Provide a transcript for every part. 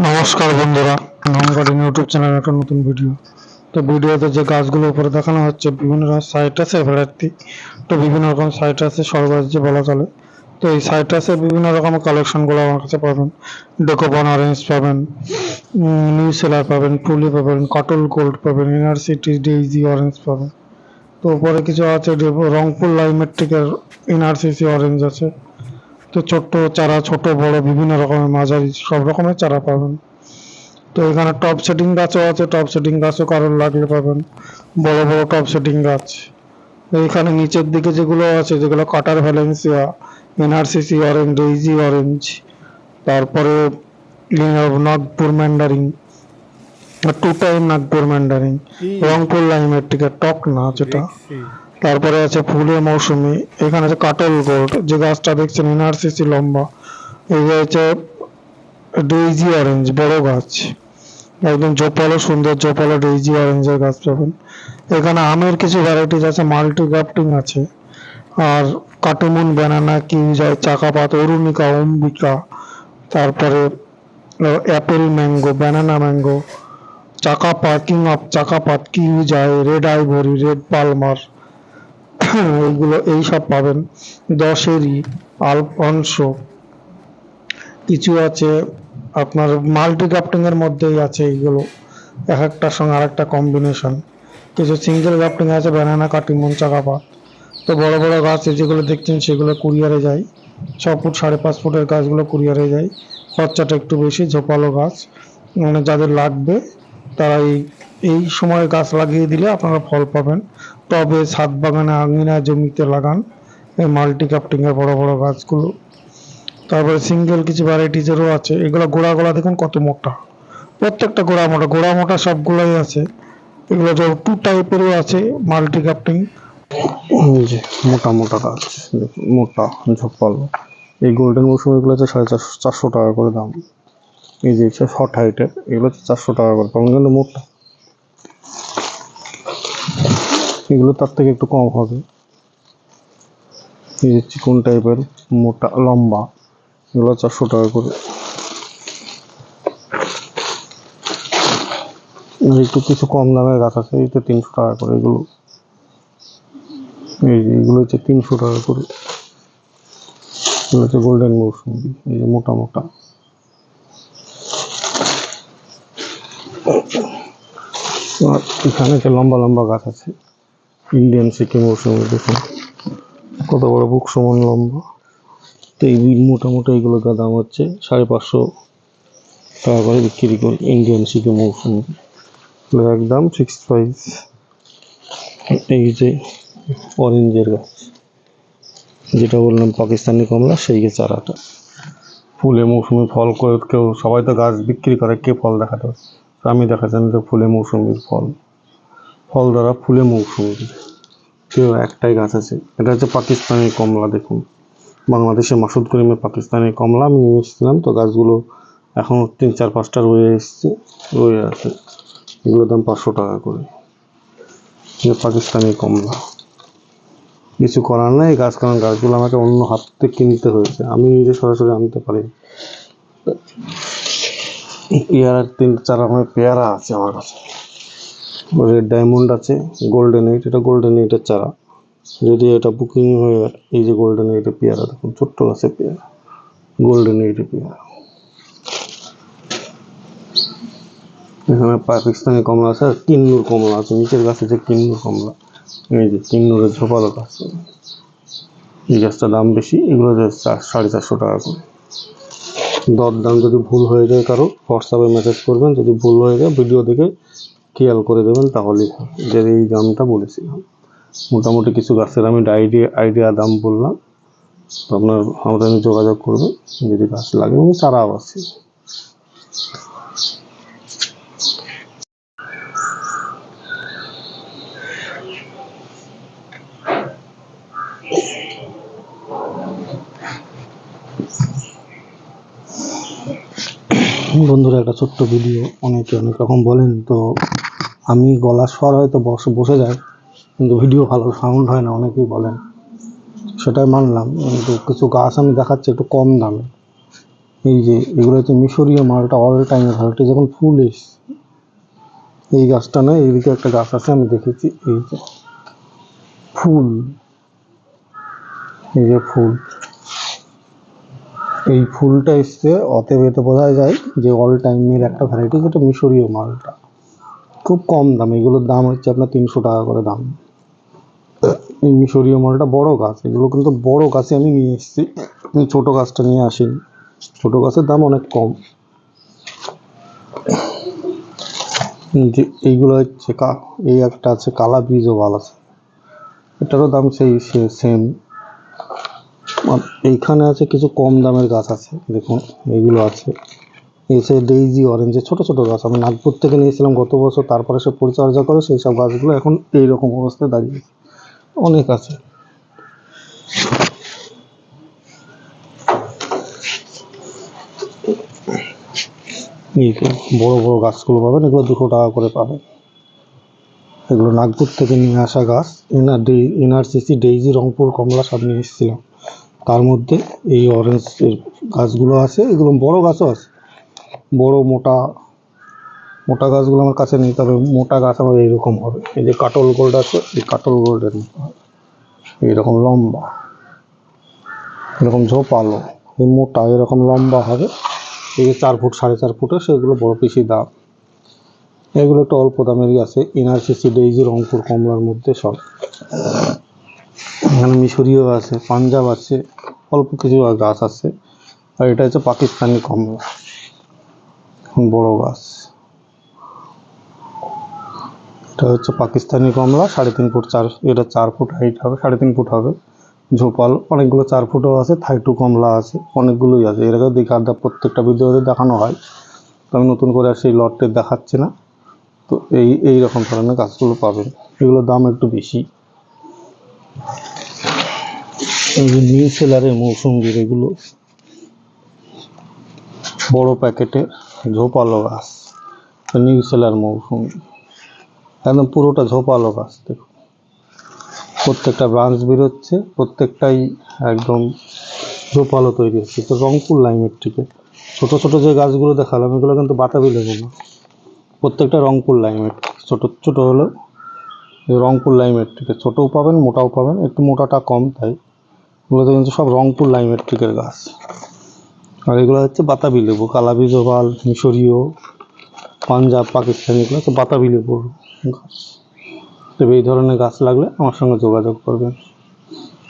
নমস্কার বন্ধুরা, নম গার্ডেন ইউটিউব চ্যানেলের একটা নতুন ভিডিও। তো ভিডিওতে যে গাছগুলো উপরে দেখানো হচ্ছে বিভিন্ন রকম সাইট্রাসের ভ্যারাইটি। তো বিভিন্ন রকম সাইট্রাসের সর্বরাজ্য বলা চলে। তো এই সাইট্রাসের বিভিন্ন রকম কালেকশনগুলো আমার কাছে পাবেন। ডেকোবন অরেঞ্জ পাবেন, নিউ সেলার পাবেন, টুলি পাবেন, কাটল গোল্ড পাবেন, ইনার সিটি ডেইজি অরেঞ্জ পাবেন। তো উপরে কিছু আছে রংপুর লাইমেট্রিকের ইনার সিসি অরেঞ্জ আছে। তো ছোট্ট চারা, ছোট বড় বিভিন্ন রকমের মাঝারি সব রকমের চারা পাবেন। তো এখানে টপ সেটিং গাছও আছে, টপ সেটিং গাছও কারোর লাগলে পাবেন, বড় বড় টপ সেটিং গাছ। এইখানে নিচের দিকে যেগুলো আছে, যেগুলো cutter Valencia, NRCC orange, Daisy orange, তারপরে Nagpur mandarin, two time Nagpur mandarin, Rangpur লাইমেট্রিকের টক না যেটা। তারপরে আছে ফুলে মৌসুমি, এখানে আছে কাটল গোল্ড, যে গাছটা দেখছেন এনআরসিসি লম্বা। এই যে হচ্ছে ডেইজি অরেঞ্জ, বড় গাছ, একদম জোপালো, সুন্দর জোপালো ডেইজি অরেঞ্জের গাছ পাবেন। এখানে আমের কিছু ভ্যারাইটিস আছে, মাল্টি গ্রাফটিং আছে, আর কাটুমুন, ব্যানানা, কিউজাই, চাকাপাত, অরুণিকা, অম্বিকা, তারপরে অ্যাপেল ম্যাঙ্গো, ব্যানানা ম্যাঙ্গো, চাকাপাত, কিং অফ চাকাপাত, কিউজাই, রেড আইভরি, রেড পালমার, এইগুলো এইসব পাবেন। দশেরি, আলফনসো, কিছু আছে আপনার মাল্টি গ্রাফটিং এর মধ্যেই আছে এইগুলো, এক একটার সঙ্গে আরেকটা কম্বিনেশন। কিছু সিঙ্গেল গ্রাফটিং আছে, ব্যানানা, কাটিমন, চাকাপাত। তো বড় বড় গাছ যেগুলো দেখছেন সেগুলো কুরিয়ারে যায়, 6 ফুট 5.5 ফুটের গাছগুলো কুরিয়ারে যায়, খরচাটা একটু বেশি। ঝোপালো গাছ মানে যাদের লাগবে তারা এই সময় গাছ লাগিয়ে দিলে আপনারা ফল পাবেন। টবে, ছাদ বাগানে, আঙিনায়, জমিতে লাগান এই মাল্টি গ্রাফটিং এর বড় বড় গাছগুলো। তারপরে সিঙ্গেল কিছু ভ্যারাইটিজেরও আছে, এগুলো গোড়াগুলা দেখুন কত মোটা, প্রত্যেকটা গোড়া মোটা, গোড়া মোটা সবগুলোই আছে। এগুলো যে টু টাইপেরও আছে মাল্টি গ্রাফটিং। যে মোটা মোটা গাছ দেখুন, মোটা ঝোপালো। এই গোল্ডেন মৌসুমি এগুলো হচ্ছে 450 টাকা করে দাম। এই যে শর্ট হাইটের এগুলো হচ্ছে 400 টাকা করে পাবেন, কিন্তু মোটা এগুলো তার থেকে একটু কম হবে। এই যে চিকন টাইপের মোটা লম্বা, এগুলো 400 টাকা করে। একটু কিছু কম দামের গাছ আছে, এইটা 300 টাকা করে। এগুলো এই যে এগুলো হচ্ছে 300 টাকা করে। এগুলো হচ্ছে গোল্ডেন মৌসুমি, এই যে মোটা মোটা। আর এখানে যে লম্বা লম্বা গাছ আছে, ইন্ডিয়ান সিকি মৌসুমি, দেখুন কত বড় বুক সমান লম্বা। তো এই মোটামুটি এইগুলোর দাম হচ্ছে 550 টাকা করে বিক্রি করি। ইন্ডিয়ান সিকি মৌসুমি একদম ফিক্সড প্রাইস। এই যে অরেঞ্জের গাছ, যেটা বললাম পাকিস্তানি কমলা, সেই চারাটা। ফুলে মৌসুমি ফল করে কেউ, সবাই তো গাছ বিক্রি করে, কে ফল দেখাতে হবে? আমি দেখাচ্ছেন যে ফুলে মৌসুমির ফল, ফল দ্বারা ফুলে মৌসুমি কেউ একটাই গাছ আছে, এটা হচ্ছে পাকিস্তানি কমলা। দেখুন বাংলাদেশে মাসুদ করিমের পাকিস্তানি কমলা আমি নিয়ে এসেছিলাম, তো গাছগুলো এখন 3-4-5টা রয়ে আছে। এগুলোর দাম 500 টাকা করে। পাকিস্তানি কমলা, কিছু করার নাই গাছ, কারণ গাছগুলো আমাকে অন্য হাত থেকে কিনতে হয়েছে, আমি নিজে সরাসরি আনতে পারি। পেয়ারার 3-4 রকমের পেয়ারা আছে আমার কাছে। রেড ডায়মন্ড আছে, গোল্ডেন এইট, এটা গোল্ডেন এইটের চারা। যদি এটা বুকিং হয়ে যায়, এই যে গোল্ডেন এইটের পেয়ারা দেখুন, ছোট্ট গাছের পেয়ারা, গোল্ডেন এইটের পেয়ারা। এখানে পাকিস্তানি কমলা আছে, আর কিন্নুর কমলা আছে, নিচের গাছে যে কিন্নুর কমলা, এই যে কিন্নুরের ঝোপালো গাছ। এই গাছটার দাম বেশি, এগুলো 450 টাকা করে। দরদাম যদি ভুল হয়ে যায় কারো, হোয়াটসঅ্যাপে মেসেজ করবেন, যদি ভুল হয়ে যায় ভিডিও দেখে খেয়াল করে দেবেন, তাহলেই যে এই দামটা বলেছিলাম। মোটামুটি কিছু গাছের আমি আইডিয়া দাম বললাম, তো আপনার আমাদের যোগাযোগ করবেন যদি গাছ লাগে, এবং চারাও আছে। বন্ধুরা, একটা ছোট্ট ভিডিও, অনেকে অনেক রকম বলেন, তো আমি গলার স্বর হয়তো বসে যায়, কিন্তু ভিডিও ভালো সাউন্ড হয় না, অনেকেই বলেন, সেটাই মানলাম। কিন্তু কিছু গাছ আমি দেখাচ্ছি একটু কম দামে, এই যে এগুলো হচ্ছে মিশরীয় মালটা, অল টাইমের ভ্যারাইটি। যখন ফুল এসছে, এই গাছটা না, এইদিকে একটা গাছ আছে আমি দেখেছি, এই যে ফুল, এই যে ফুল, এই ফুলটা এসছে, অতএব এতে বোঝা যায় যে অল টাইমের একটা ভ্যারাইটি, যেটা মিশরীয় মালটা। খুব কম দাম, এগুলোর দাম হচ্ছে আপনার 300 টাকা করে দাম। এই মিশরীয় মালটা বড় গাছ, এগুলো কিন্তু বড় গাছে আমি নিয়ে এসেছি, আমি ছোট গাছটা নিয়ে আসিনি। ছোট গাছের দাম অনেক কম। যে এইগুলো হচ্ছে এই একটা আছে কালা বীজও ভালো আছে, এটারও দাম সেই সেম। এইখানে আছে কিছু কম দামের গাছ আছে, দেখুন এইগুলো আছে। এসে ডেইজি অরেঞ্জের ছোট ছোট গাছ আমি নাগপুর থেকে নিয়েছিলাম গত বছর, তারপরে সে পরিচর্যা করে সেই সব গাছগুলো এখন এইরকম অবস্থায় দাঁড়িয়ে অনেক আছে। এই যে বড় বড় গাছগুলো পাবেন, এগুলো 200 টাকা করে পাবেন। এগুলো নাগপুর থেকে নিয়ে আসা গাছ। এনআরসিসি ডেইজি রংপুর কমলা সব নিয়ে এসেছিলাম, তার মধ্যে এই অরেঞ্জ গাছগুলো আছে। এগুলো বড় গাছও আছে, বড় মোটা মোটা গাছগুলো আমার কাছে নেই, তবে মোটা গাছ আমার এইরকম হবে। এই যে কাটল গোল্ড আছে, এই কাটল গোল্ডের এইরকম লম্বা, এরকম ঝোপালো, এই মোটা এরকম লম্বা হবে। এই যে 4 ফুট 4.5 ফুটের, সেগুলো বড় বেশি দাম। এগুলো একটু অল্প দামেরই আছে, এনআরসিসি ডেইজি রংপুর কমলার মধ্যে সব। এখানে মিশরীয় আছে, পাঞ্জাব আছে, অল্প কিছু গাছ আছে। আর এটা হচ্ছে পাকিস্তানি কমলা, বড় গাছ। এটা হচ্ছে পাকিস্তানি কমলা, 3.5 ফুট 4, এটা 4 ফুট হাইট হবে, 3.5 ফুট হবে। ঝোপাল অনেকগুলো 4 ফুটও আছে, থাইটু কমলা আছে, অনেকগুলোই আছে। এর আগে দেখে আড্ডা প্রত্যেকটা ভিডিওতে দেখানো হয়, তো আমি নতুন করে আর সেই লটে দেখাচ্ছি না। তো এই রকম ধরনের গাছগুলো পাবেন, এগুলোর দাম একটু বেশি। এই যে নিউ সেলারের মৌসুমবির, এগুলো বড় প্যাকেটে ঝোপালো গাছ, নিউ সেলার মৌসুমি, একদম পুরোটা ঝোপালো গাছ। দেখুন প্রত্যেকটা ব্রাঞ্চ বেরোচ্ছে, প্রত্যেকটাই একদম ঝোপালো তৈরি হচ্ছে। তো রংপুর লাইমেট্রিকের ছোট ছোট যে গাছগুলো দেখালাম, এগুলো কিন্তু বাতাবি লেবু না, প্রত্যেকটা রংপুর লাইমেট্রিক। ছোট ছোট হলো রংপুর লাইমেট্রিকের, ছোটও পাবেন মোটাও পাবেন, একটু মোটাটা কম, তাই এগুলোতে কিন্তু সব রংপুর লাইমেট্রিকের গাছ। আর এগুলো হচ্ছে বাতাবি লেবু, কালাবি জোবাল, মিশরীয়, পাঞ্জাব, পাকিস্তানি, এগুলো হচ্ছে বাতাবি লেবুর গাছ। তবে এই ধরনের গাছ লাগলে আমার সঙ্গে যোগাযোগ করবেন।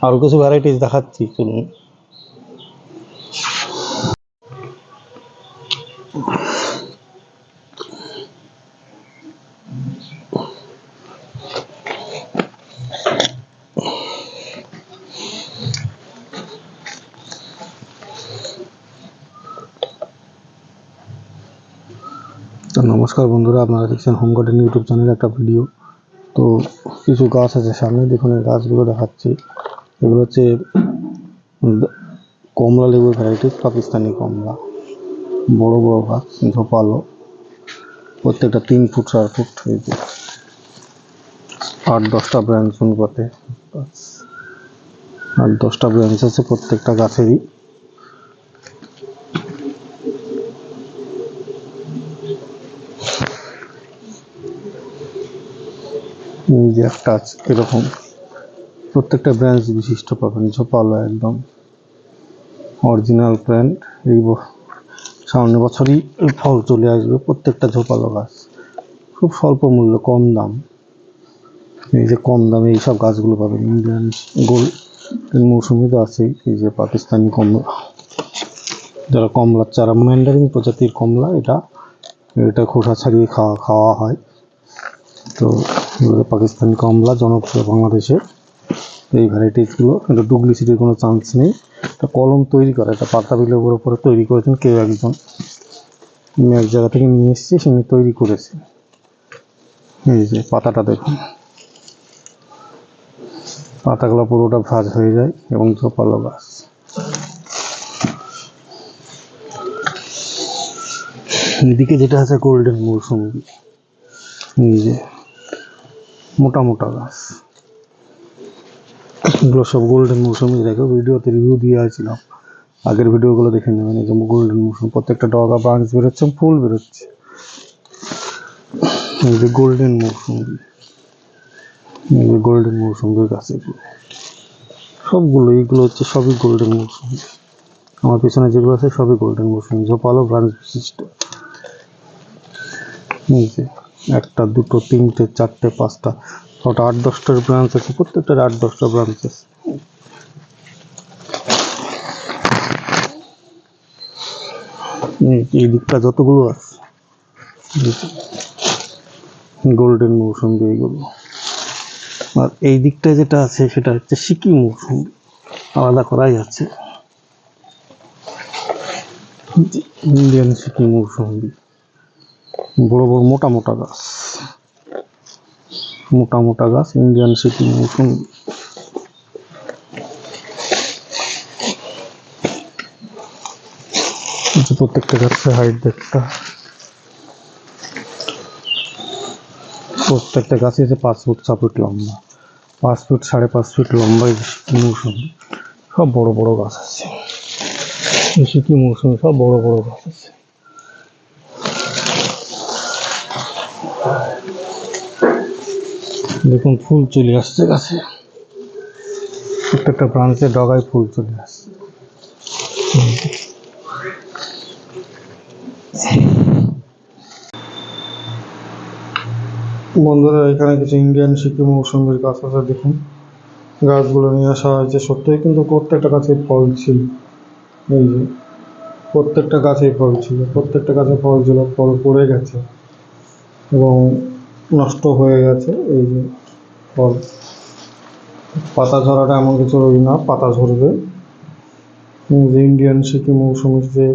আরও কিছু ভ্যারাইটিস দেখাচ্ছি, চলুন। তো নমস্কার বন্ধুরা, আপনারা দেখছেন হোম গার্ডেন ইউটিউব চ্যানেলে একটা ভিডিও। তো কিছু গাছ আছে সামনে, দেখুন এই গাছগুলো দেখাচ্ছি। এগুলো হচ্ছে কমলা লেবুর ভ্যারাইটিস, পাকিস্তানি কমলা, বড় বড় গাছ, ঝোপালো, প্রত্যেকটা 3 ফুট 4 ফুট। এই যে 8-10টা ব্রাঞ্চ অনুপাতে, 8-10টা ব্রাঞ্চ আছে প্রত্যেকটা গাছেরই। এই যে একটা আছে এরকম, প্রত্যেকটা ব্রাঞ্চ বিশিষ্ট পাবেন, ঝোপালো একদম অরিজিনাল প্ল্যান্ট। এই সামনে বছরই এই ফল চলে আসবে। প্রত্যেকটা ঝোপালো গাছ, খুব স্বল্প মূল্য, কম দাম। এই যে কম দামে এইসব গাছগুলো পাবেন। ইন্ডিয়ান গোল্ড মৌসুমি তো আছেই। এই যে পাকিস্তানি কমলা, যারা কমলার চারা, ম্যান্ডারিন প্রজাতির কমলা, এটা খোসা ছাড়িয়ে খাওয়া হয়। তো পাকিস্তানি কমলা জনপ্রিয় বাংলাদেশে। এই ভ্যারাইটিসগুলো কিন্তু ডুপ্লিসিটির কোনো চান্স নেই। এটা কলম তৈরি করা, এটা পাতাবি লেবুর উপরে তৈরি করেছেন কেউ একজন, আমি এক জায়গা থেকে নিয়ে এসেছি, সে তৈরি করেছে। এই যে পাতাটা দেখুন, পাতাগুলো পুরোটা ভাঁজ হয়ে যায় এবং ঝোপালো গাছ। এদিকে যেটা আছে গোল্ডেন মৌসুমি, এই যে মোটা মোটা গাছ, এগুলো সব গোল্ডেন মৌসুমি। দেখো ভিডিওতে রিভিউ দিয়ে আসছিলাম, আগের ভিডিওগুলো দেখে নেবেন। এই যে গোল্ডেন মৌসুমি, প্রত্যেকটা ডগা ব্রাঞ্চ বেরোচ্ছে, ফুল বেরোচ্ছে। এই যে গোল্ডেন মৌসুমি, এই যে গোল্ডেন মৌসুমির গাছ এগুলো সবগুলো, এইগুলো হচ্ছে সবই গোল্ডেন মৌসুমি। আমার পিছনে যেগুলো আছে সবই গোল্ডেন মৌসুমি, ঝোপালো ব্রাঞ্চ বিশিষ্ট। এই যে 1টা 2টো 3টে 4টে 5টা 6টা 8-10টার ব্রাঞ্চ আছে, প্রত্যেকটার 8-10টা ব্রাঞ্চ আছে। এই দিকটা যতগুলো আছে গোল্ডেন মৌসুমি এইগুলো। আর এই দিকটা যেটা আছে সেটা হচ্ছে সিকিম মৌসুমি, আলাদা করাই আছে। ইন্ডিয়ান সিকিম মৌসুমি, বড় বড় মোটা মোটা গাছ, মোটা মোটা গাছ, ইন্ডিয়ান সিকিম মৌসুমি। প্রত্যেকটা গাছের হাইট দেখতে, প্রত্যেকটা গাছ আছে 5 ফুট 6 ফুট লম্বা, 5 ফুট 5.5 ফুট লম্বা। এই সিকিম মৌসুমি সব বড় বড় গাছ আছে, এই সিকিম মৌসুমি সব বড় বড় গাছ আছে। দেখুন ফুল চলে আসছে গাছে, প্রত্যেকটা ব্রাঞ্চে ডগায় ফুল চলে আসছে। বন্ধুরা, এখানে কিছু ইন্ডিয়ান সিকিম মৌসুমির গাছ আছে। দেখুন গাছগুলো নিয়ে আসা হয়েছে, সত্যিই কিন্তু প্রত্যেকটা গাছে ফল ছিল। এই যে প্রত্যেকটা গাছেই ফল ছিল, প্রত্যেকটা গাছে ফল ছিল, ফল পড়ে গেছে এবং নষ্ট হয়ে গেছে। এই যে ফল, পাতা ঝরাটা এমন কিছু না, পাতা ঝরবে। যে ইন্ডিয়ান সিকিম মৌসুমির যে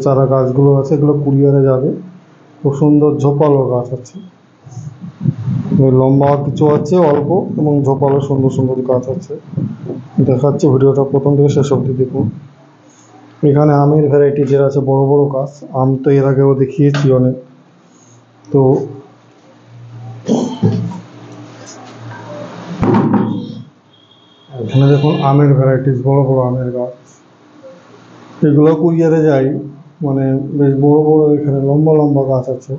চারা গাছগুলো আছে এগুলো কুরিয়ারে যাবে। খুব সুন্দর ঝোপালো গাছ আছে, লম্বা কিছু আছে অল্প, এবং ঝোপালো সুন্দর সুন্দর গাছ আছে। দেখাচ্ছে, ভিডিওটা প্রথম থেকে শেষ অবধি দেখুন। এখানে আমের ভ্যারাইটি যেটা আছে, বড় বড় গাছ। আম তো এর আগেও দেখিয়েছি অনেক। তো এখানে দেখুন আমের ভ্যারাইটিস, বড় বড় আমের গাছ, এগুলো কুরিয়ারে যায়, মানে বেশ বড় বড় এখানে লম্বা লম্বা গাছ আছে।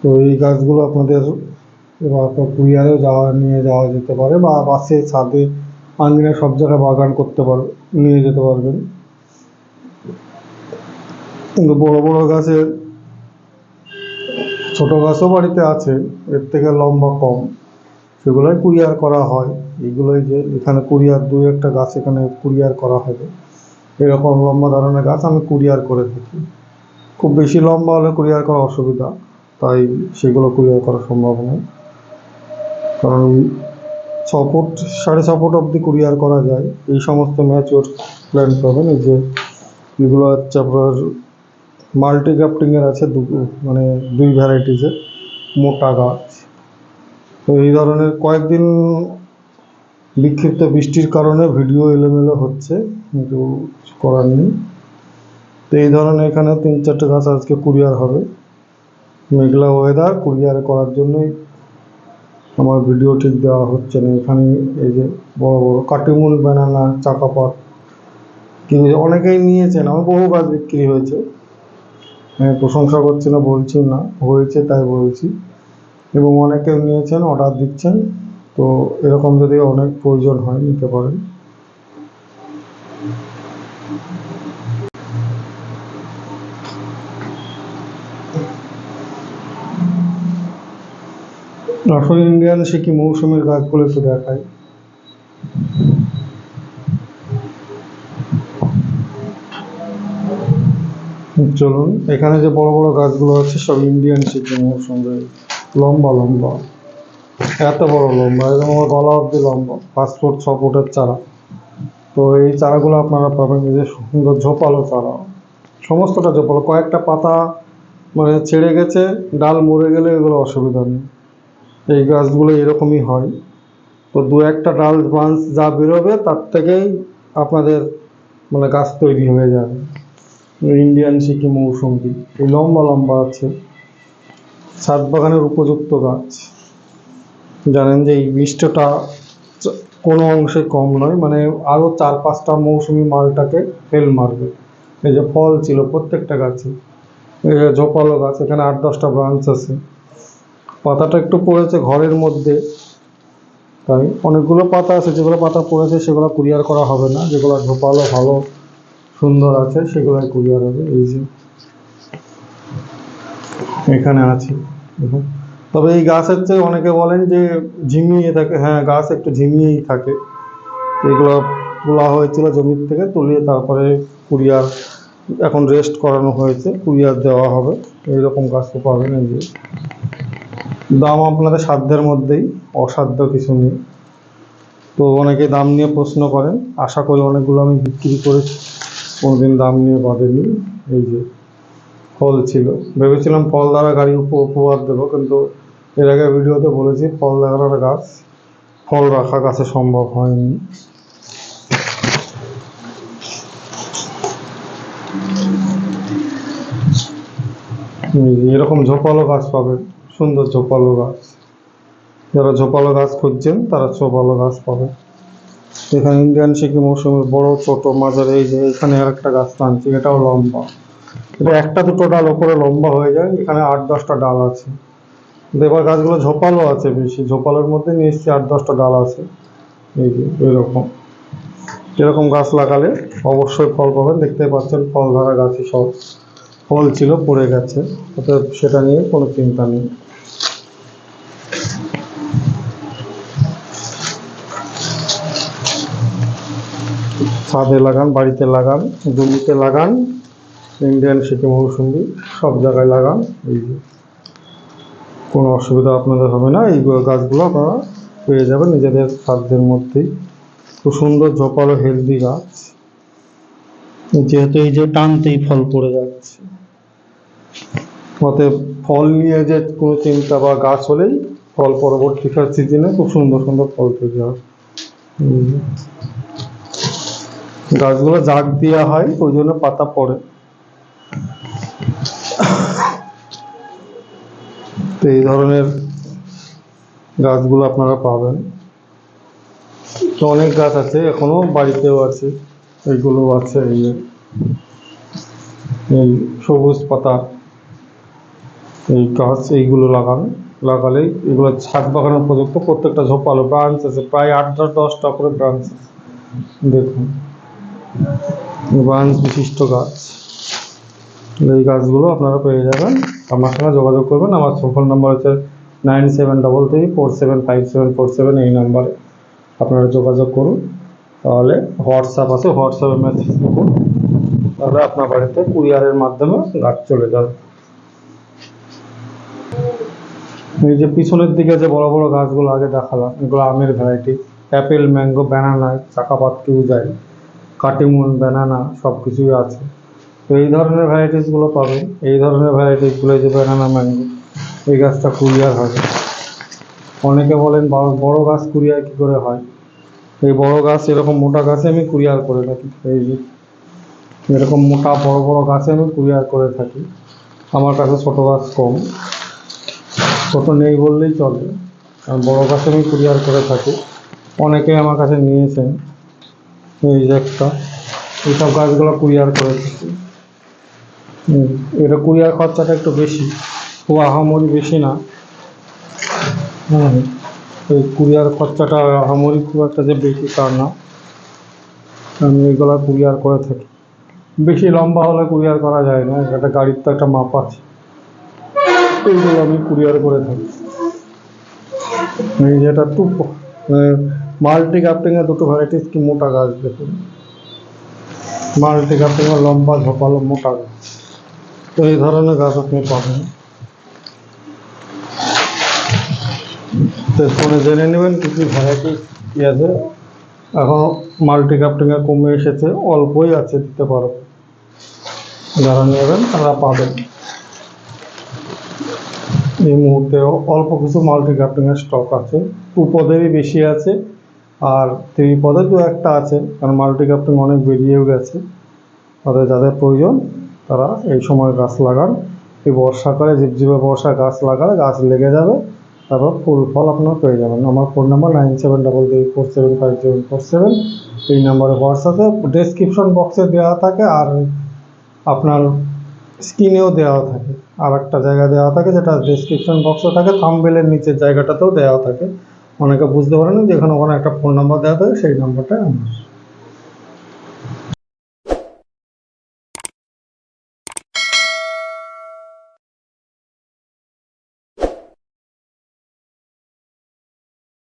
তো এই গাছগুলো আপনাদের আপনার কুরিয়ারেও নিয়ে যাওয়া যেতে পারে, বা বাসে, ছাদে, আঙিনায় সব জায়গায় বাগান করতে নিয়ে যেতে পারবেন। কিন্তু বড় বড় গাছের, ছোট গাছও বাড়িতে আছে এর থেকে লম্বা কম, সেগুলোই কুরিয়ার করা হয়। এইগুলোই যে এখানে কুরিয়ার, 2-1টা গাছ এখানে কুরিয়ার করা হবে। এরকম লম্বা ধরনের গাছ আমি কুরিয়ার করে থাকি। খুব বেশি লম্বা হলে কুরিয়ার করা অসুবিধা, তাই সেগুলো কুরিয়ার করা সম্ভব নয়। কারণ 6 ফুট 6.5 ফুট অবধি কুরিয়ার করা যায়। এই সমস্ত ম্যাচিওর প্ল্যান্ট পাবেন। এই যে এগুলো হচ্ছে আপনার মাল্টি গ্রাফটিংয়ের আছে, মানে 2 ভ্যারাইটিসের মোটা গাছ। তো এই ধরনের কয়েকদিন বিক্ষিপ্ত বৃষ্টির কারণে ভিডিও এলোমেলো হচ্ছে, কিন্তু করার নেই। তো এই ধরনের এখানে 3-4টে গাছ আজকে কুরিয়ার হবে। মেঘলা ওয়েদার, কুরিয়ার করার জন্যই আমার ভিডিও ঠিক দেওয়া হচ্ছে না। এখানে এই যে বড় বড় কাটিমুল, ব্যানানা, চাকাপাত, কিন্তু অনেকেই নিয়েছেন। আমার বহু গাছ বিক্রি হয়েছে, আমি প্রশংসা করছি না, বলছি না, হয়েছে তাই বলছি। এবং অনেকেও নিয়েছেন, অর্ডার দিচ্ছেন। তো এরকম যদি অনেক প্রয়োজন হয় নিতে পারেন। আসলে ইন্ডিয়ান সিকিম মৌসুমের গাছগুলো একটু দেখাই। চলুন, এখানে যে বড় বড় গাছগুলো আছে সব ইন্ডিয়ান সিকিম মৌসুমের, লম্বা লম্বা, এত বড় লম্বা, এবং আমার গলা অব্দি লম্বা, 5 ফুট 6 ফুটের চারা। তো এই চারাগুলো আপনারা পাবেন, এই যে সুন্দর ঝোপালো চারা, সমস্তটা ঝোপালো। কয়েকটা পাতা মানে ছেড়ে গেছে, ডাল মরে গেলে এগুলো অসুবিধা নেই, এই গাছগুলো এরকমই হয়। তো 2-1টা ডাল ব্রাঞ্চ যা বেরোবে তার থেকেই আপনাদের মানে গাছ তৈরি হয়ে যাবে। ইন্ডিয়ান সিকিম মৌসুমি এই লম্বা লম্বা আছে, ছাদ বাগানের উপযুক্ত গাছ। জানেন যে এই বৃষ্টিটা কোনো অংশে কম নয়, মানে আরও 4-5টা মৌসুমি মালটাকে ফেল মারবে। এই যে ফল ছিল প্রত্যেকটা গাছে, এই যে ঝোপালো গাছ, এখানে 8-10টা ব্রাঞ্চ আছে। পাতাটা একটু পড়েছে ঘরের মধ্যে, তাই অনেকগুলো পাতা আছে, যেগুলো পাতা পড়েছে সেগুলো কুরিয়ার করা হবে না, যেগুলো ঝোপালো ভালো সুন্দর আছে সেগুলোই কুরিয়ার হবে। এই যে এখানে আছে দেখুন। তবে এই গাছের চেয়ে অনেকে বলেন যে ঝিমিয়ে থাকে, হ্যাঁ গাছ একটু ঝিমিয়েই থাকে। এগুলো তোলা হয়েছিল জমির থেকে, তুলিয়ে তারপরে কুরিয়ার, এখন রেস্ট করানো হয়েছে, কুরিয়ার দেওয়া হবে। এইরকম গাছ তো পাবেন। এই যে দাম আপনাদের সাধ্যের মধ্যেই, অসাধ্য কিছু নেই। তো অনেকে দাম নিয়ে প্রশ্ন করেন, আশা করি অনেকগুলো আমি বিক্রি করেছি, কোনোদিন দাম নিয়ে বাঁধেনি। এই যে ফল ছিল, ভেবেছিলাম ফল দ্বারা গাড়ি উপহার দেবো, কিন্তু এর আগে ভিডিওতে বলেছি ফল দেওয়ার গাছ, ফল রাখা গাছে সম্ভব হয়নি। এরকম ঝোপালো গাছ পাবেন, সুন্দর ঝোপালো গাছ। যারা ঝোপালো গাছ খুঁজছেন তারা ঝোপালো গাছ পাবেন। এখানে ইন্ডিয়ান সিকি মৌসুমের বড় ছোট মাঝারি, এই যে এখানে আর একটা গাছ টানছি, এটাও লম্বা। এটা একটা দুটো ডাল ওপরে লম্বা হয়ে যায়, এখানে 8-10টা ডাল আছে। এবার গাছগুলো ঝোপালো আছে বেশি, ঝোপালোর মধ্যে নিয়ে এসছি 8-10টা ডাল আছে। এই যে এরকম গাছ লাগালে অবশ্যই ফল পাবেন। দেখতে পাচ্ছেন ফল ধরা গাছই সব, ফল ছিল পড়ে গেছে, অতএব সেটা নিয়ে কোনো চিন্তা নেই। ছাদে লাগান, বাড়িতে লাগান, জমিতে লাগান, ইন্ডিয়ান সিকি মৌসুমি সব জায়গায় লাগান। এই যে কোনো অসুবিধা আপনাদের হবে না, এই গাছগুলো আপনারা পেয়ে যাবেন নিজেদের সাধ্যের মধ্যেই। খুব সুন্দর ঝোপালো হেলদি গাছ, যেহেতু এই যে টানতেই ফল পড়ে যাচ্ছে, অতএব ফল নিয়ে যে কোনো চিন্তা, বা গাছ হলেই ফল পরবর্তীকার সিজনে খুব সুন্দর সুন্দর ফল তৈরি হয়। গাছগুলো জাগ দেওয়া হয়, ওই জন্য পাতা পড়ে। তো এই ধরনের গাছগুলো আপনারা পাবেন। তো অনেক গাছ আছে, এখনো বাড়িতেও আছে, এইগুলো আছে। এই সবুজ পাতা এই গাছ, এইগুলো লাগালেই এগুলো ছাদ বাগানের উপযুক্ত। প্রত্যেকটা ঝোপালো ব্রাঞ্চ আছে, প্রায় 8-10টা করে ব্রাঞ্চ আছে। দেখুন ব্রাঞ্চ বিশিষ্ট গাছ, এই গাছগুলো আপনারা পেয়ে যাবেন। আমার সঙ্গে যোগাযোগ করবেন। আমার ফোন নাম্বার হচ্ছে 9733475747, এই নাম্বারে আপনারা যোগাযোগ করুন। তাহলে হোয়াটসঅ্যাপ আছে, হোয়াটসঅ্যাপে মেসেজ করুন, তাহলে আপনার বাড়িতে কুরিয়ারের মাধ্যমে গাছ চলে যাবে। এই যে পিছনের দিকে যে বড় বড় গাছগুলো আগে দেখালাম, এগুলো আমের variety, Apple, mango, banana, চাকাপাত, কিউজাই, কাটিমুন, banana সব কিছুই আছে। তো এই ধরনের ভ্যারাইটিসগুলো পাবেন। এই ধরনের ভ্যারাইটিসগুলো, যে ব্যানানা, ম্যাঙ্গো, এই গাছটা কুরিয়ার হবে। অনেকে বলেন বড় গাছ কুরিয়ার কী করে হয়। এই বড় গাছ, এরকম মোটা গাছে আমি কুরিয়ার করে থাকি। এই যে এরকম মোটা বড় বড় গাছে আমি কুরিয়ার করে থাকি। আমার কাছে ছোট গাছ কম, ছোট নেই বললেই চলে, কারণ বড় গাছে আমি কুরিয়ার করে থাকি। অনেকেই আমার কাছে নিয়েছেন। এই যে একটা, এইসব গাছগুলো কুরিয়ার করে থাকি। এটা কুরিয়ার খরচাটা একটু বেশি, খুব আহামরি বেশি না। এই কুরিয়ার খরচাটা আহামরি খুব একটা যে বেশি তা না। আমি এগুলো কুরিয়ার করে থাকি। বেশি লম্বা হলে কুরিয়ার করা যায় না, একটা গাড়ির তো একটা মাপ আছে, এইগুলো আমি কুরিয়ার করে থাকি। এই যেটা মাল্টি গ্রাফটিংয়ে দুটো ভ্যারাইটিস কি মোটা গাছ, দেখুন মাল্টি গ্রাফটিংয়ে লম্বা ঝোপালো মোটা গাছ। তো এই ধরনের গাছ আপনি পাবেন। তো ফোনে জেনে নেবেন কী কী ভ্যারাইটি কী আছে। এখন মাল্টি গ্রাফটিংয়ে কমে এসেছে, অল্পই আছে, দিতে পারো। যারা নেবেন তারা পাবেন। এই মুহূর্তে অল্প কিছু মাল্টি গ্রাফটিংয়ের স্টক আছে, 2 পদেরই বেশি আছে, আর 3 পদে 2-1টা আছে, কারণ মাল্টি গ্রাফটিং অনেক বেরিয়েও গেছে। তাদের যাদের প্রয়োজন তারা এই সময় গাছ লাগান। এই বর্ষাকালে ঝিপঝিপে বর্ষা গাছ লাগালে গাছ লেগে যাবে, তারপর ফুল ফল আপনার পেয়ে যাবেন। আমার ফোন নাম্বার 9733475747, এই নাম্বারে হোয়াটসঅ্যাপে ডেসক্রিপশন বক্সে দেওয়া থাকে, আর আপনার স্ক্রিনেও দেওয়া থাকে, আর একটা জায়গা দেওয়া থাকে যেটা ডেসক্রিপশন বক্সে থাকে, থাম্বনেইলের নিচের জায়গাটাতেও দেওয়া থাকে। অনেকে বুঝতে পারে না, যেখানে ওখানে একটা ফোন নাম্বার দেওয়া থাকে, সেই নাম্বারটাই আমার।